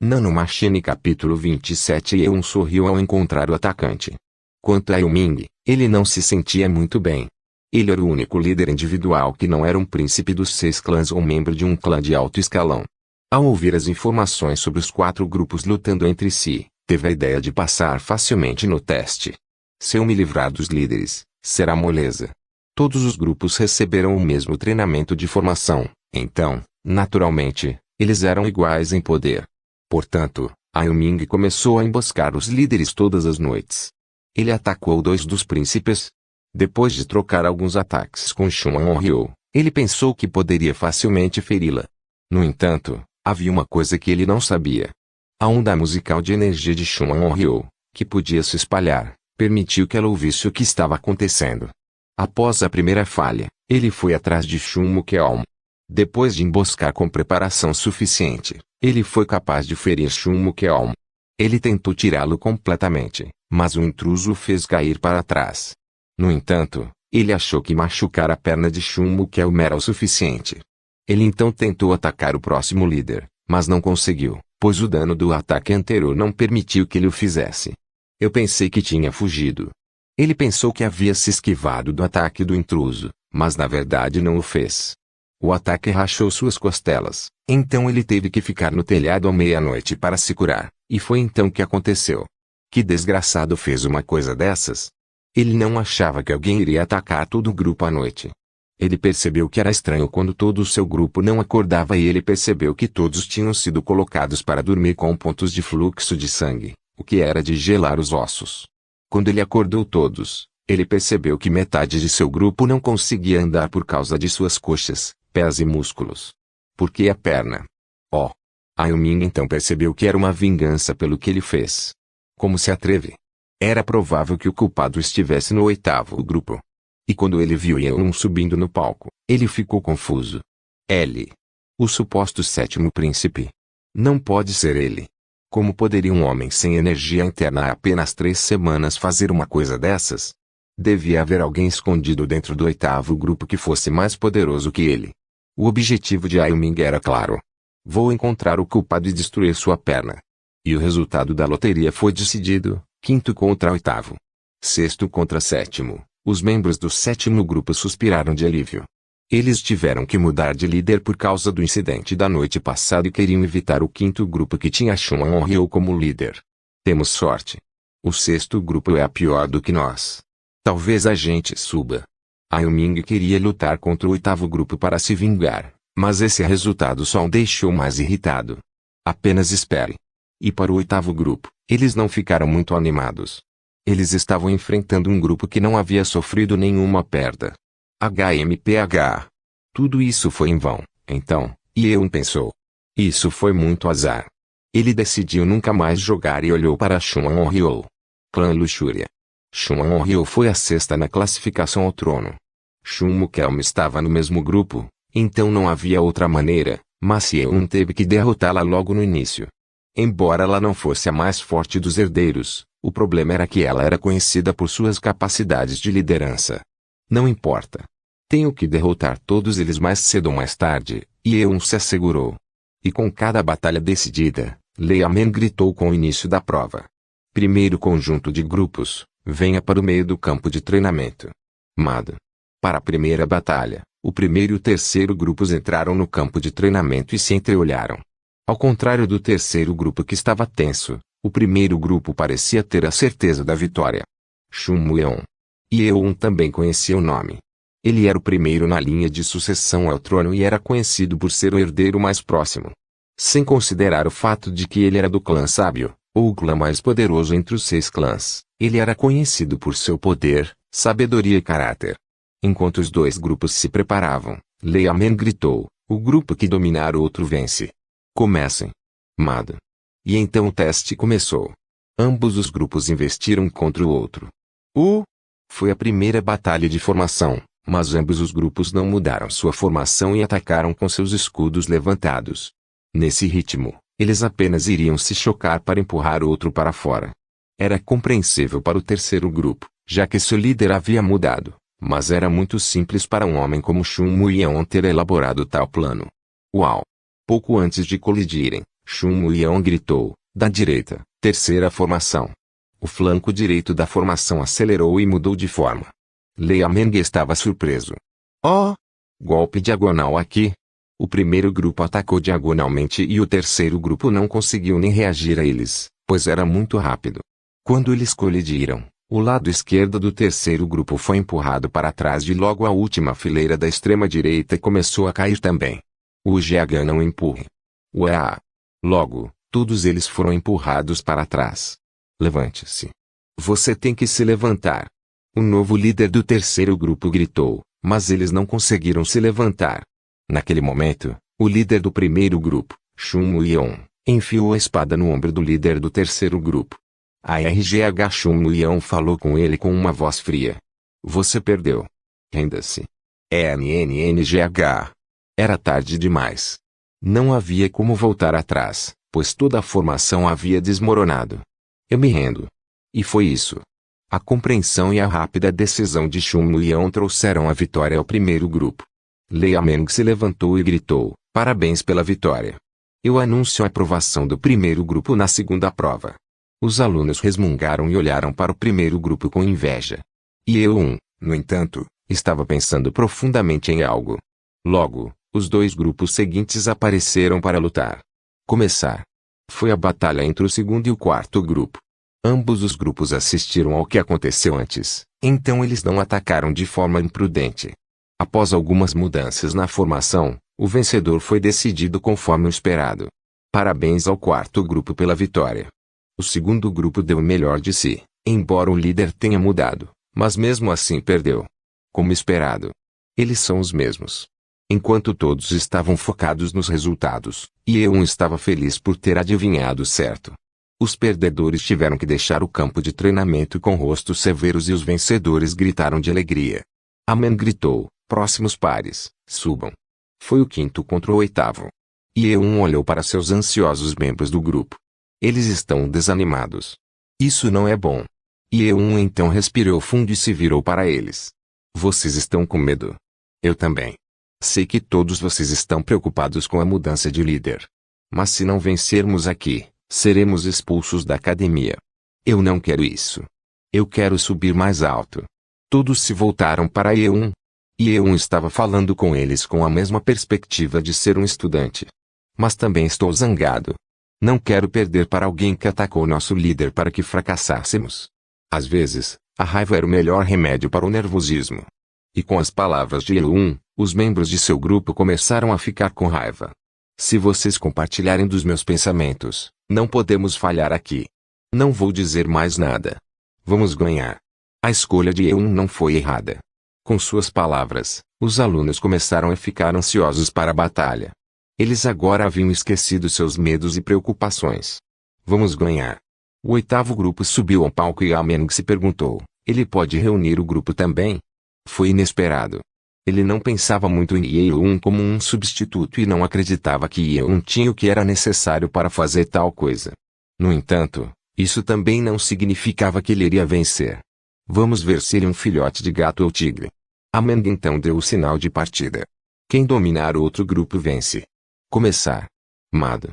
Nanomachine capítulo 27. Yeon sorriu ao encontrar o atacante. Quanto a Yuming, ele não se sentia muito bem. Ele era o único líder individual que não era um príncipe dos 6 clãs ou membro de um clã de alto escalão. Ao ouvir as informações sobre os 4 grupos lutando entre si, teve a ideia de passar facilmente no teste. Se eu me livrar dos líderes, será moleza. Todos os grupos receberam o mesmo treinamento de formação, então, naturalmente, eles eram iguais em poder. Portanto, a Yuming começou a emboscar os líderes todas as noites. Ele atacou 2 dos príncipes. Depois de trocar alguns ataques com Shun On-ryo, ele pensou que poderia facilmente feri-la. No entanto, havia uma coisa que ele não sabia. A onda musical de energia de Shun On-ryo, que podia se espalhar, permitiu que ela ouvisse o que estava acontecendo. Após a primeira falha, ele foi atrás de Shun Mukeon. Depois de emboscar com preparação suficiente, ele foi capaz de ferir Shun Mukeon. Ele tentou tirá-lo completamente, mas o intruso o fez cair para trás. No entanto, ele achou que machucar a perna de Shun Mukeon era o suficiente. Ele então tentou atacar o próximo líder, mas não conseguiu, pois o dano do ataque anterior não permitiu que ele o fizesse. Eu pensei que tinha fugido. Ele pensou que havia se esquivado do ataque do intruso, mas na verdade não o fez. O ataque rachou suas costelas, então ele teve que ficar no telhado à meia-noite para se curar, e foi então que aconteceu. Que desgraçado fez uma coisa dessas? Ele não achava que alguém iria atacar todo o grupo à noite. Ele percebeu que era estranho quando todo o seu grupo não acordava e ele percebeu que todos tinham sido colocados para dormir com pontos de fluxo de sangue, o que era de gelar os ossos. Quando ele acordou todos, ele percebeu que metade de seu grupo não conseguia andar por causa de suas coxas, pés e músculos. Por que a perna? Oh! A Yuming então percebeu que era uma vingança pelo que ele fez. Como se atreve? Era provável que o culpado estivesse no 8º grupo. E quando ele viu Yeon subindo no palco, ele ficou confuso. Ele. O suposto 7º príncipe. Não pode ser ele. Como poderia um homem sem energia interna há apenas 3 semanas fazer uma coisa dessas? Devia haver alguém escondido dentro do 8º grupo que fosse mais poderoso que ele. O objetivo de Yuming era claro. Vou encontrar o culpado e destruir sua perna. E o resultado da loteria foi decidido, 5º contra 8º. 6º contra 7º. Os membros do 7º grupo suspiraram de alívio. Eles tiveram que mudar de líder por causa do incidente da noite passada e queriam evitar o 5º grupo que tinha Shun On-ryo como líder. Temos sorte. O 6º grupo é pior do que nós. Talvez a gente suba. A Yuming queria lutar contra o 8º grupo para se vingar, mas esse resultado só o deixou mais irritado. Apenas espere. E para o 8º grupo, eles não ficaram muito animados. Eles estavam enfrentando um grupo que não havia sofrido nenhuma perda. HMPH. Tudo isso foi em vão, então, Yeon pensou. Isso foi muito azar. Ele decidiu nunca mais jogar e olhou para Shun On-ryo. Clã Luxúria. Shun On-ryo foi a 6ª na classificação ao trono. Shun Mukeon estava no mesmo grupo, então não havia outra maneira, mas Yeon teve que derrotá-la logo no início. Embora ela não fosse a mais forte dos herdeiros, o problema era que ela era conhecida por suas capacidades de liderança. Não importa. Tenho que derrotar todos eles mais cedo ou mais tarde, Yeon se assegurou. E com cada batalha decidida, Leamen gritou com o início da prova. Primeiro conjunto de grupos, venha para o meio do campo de treinamento. Mad. Para a primeira batalha, o primeiro e o 3º grupos entraram no campo de treinamento e se entreolharam. Ao contrário do 3º grupo que estava tenso, o primeiro grupo parecia ter a certeza da vitória. Shun Mueon. Yeon também conhecia o nome. Ele era o primeiro na linha de sucessão ao trono e era conhecido por ser o herdeiro mais próximo. Sem considerar o fato de que ele era do clã sábio, ou o clã mais poderoso entre os 6 clãs, ele era conhecido por seu poder, sabedoria e caráter. Enquanto os 2 grupos se preparavam, Leamen gritou, o grupo que dominar o outro vence. Comecem. Mad. E então o teste começou. Ambos os grupos investiram contra o outro. Foi a primeira batalha de formação, mas ambos os grupos não mudaram sua formação e atacaram com seus escudos levantados. Nesse ritmo, eles apenas iriam se chocar para empurrar o outro para fora. Era compreensível para o 3º grupo, já que seu líder havia mudado, mas era muito simples para um homem como Shun Mueon ter elaborado tal plano. Uau! Pouco antes de colidirem, Shun Liang gritou, da direita, terceira formação. O flanco direito da formação acelerou e mudou de forma. Liu Meng estava surpreso. Oh! Golpe diagonal aqui. O primeiro grupo atacou diagonalmente e o terceiro grupo não conseguiu nem reagir a eles, pois era muito rápido. Quando eles colidiram, o lado esquerdo do terceiro grupo foi empurrado para trás e logo a última fileira da extrema direita começou a cair também. O GH não empurre. Ué! Logo, todos eles foram empurrados para trás. Levante-se. Você tem que se levantar. O novo líder do terceiro grupo gritou, mas eles não conseguiram se levantar. Naquele momento, o líder do primeiro grupo, Shun Liang, enfiou a espada no ombro do líder do terceiro grupo. A RGH Shun Liang falou com ele com uma voz fria. Você perdeu. Renda-se. NNNGH. Era tarde demais. Não havia como voltar atrás, pois toda a formação havia desmoronado. Eu me rendo. E foi isso. A compreensão e a rápida decisão de Shun Liang trouxeram a vitória ao primeiro grupo. Liu Meng se levantou e gritou, parabéns pela vitória. Eu anuncio a aprovação do primeiro grupo na segunda prova. Os alunos resmungaram e olharam para o primeiro grupo com inveja. E eu, no entanto, estava pensando profundamente em algo. Logo, os dois grupos seguintes apareceram para lutar. Começar. Foi a batalha entre o segundo e o quarto grupo. Ambos os grupos assistiram ao que aconteceu antes, então eles não atacaram de forma imprudente. Após algumas mudanças na formação, o vencedor foi decidido conforme o esperado. Parabéns ao quarto grupo pela vitória. O segundo grupo deu o melhor de si, embora o líder tenha mudado, mas mesmo assim perdeu. Como esperado. Eles são os mesmos. Enquanto todos estavam focados nos resultados, e eu estava feliz por ter adivinhado certo. Os perdedores tiveram que deixar o campo de treinamento com rostos severos e os vencedores gritaram de alegria. Amen gritou, próximos pares, subam. Foi o quinto contra o oitavo. E eu olhou para seus ansiosos membros do grupo. Eles estão desanimados. Isso não é bom. E eu então respirou fundo e se virou para eles. Vocês estão com medo? Eu também. Sei que todos vocês estão preocupados com a mudança de líder. Mas se não vencermos aqui, seremos expulsos da academia. Eu não quero isso. Eu quero subir mais alto. Todos se voltaram para Yeun. E Yeun estava falando com eles com a mesma perspectiva de ser um estudante. Mas também estou zangado. Não quero perder para alguém que atacou nosso líder para que fracassássemos. Às vezes, a raiva era o melhor remédio para o nervosismo. E com as palavras de Yeun, os membros de seu grupo começaram a ficar com raiva. Se vocês compartilharem dos meus pensamentos, não podemos falhar aqui. Não vou dizer mais nada. Vamos ganhar. A escolha de Yeun não foi errada. Com suas palavras, os alunos começaram a ficar ansiosos para a batalha. Eles agora haviam esquecido seus medos e preocupações. Vamos ganhar. O oitavo grupo subiu ao palco e Ameng se perguntou, ele pode reunir o grupo também? Foi inesperado. Ele não pensava muito em Yeun como um substituto e não acreditava que Yeun tinha o que era necessário para fazer tal coisa. No entanto, isso também não significava que ele iria vencer. Vamos ver se ele é um filhote de gato ou tigre. Ameng então deu o sinal de partida. Quem dominar outro grupo vence. Começar. Mado.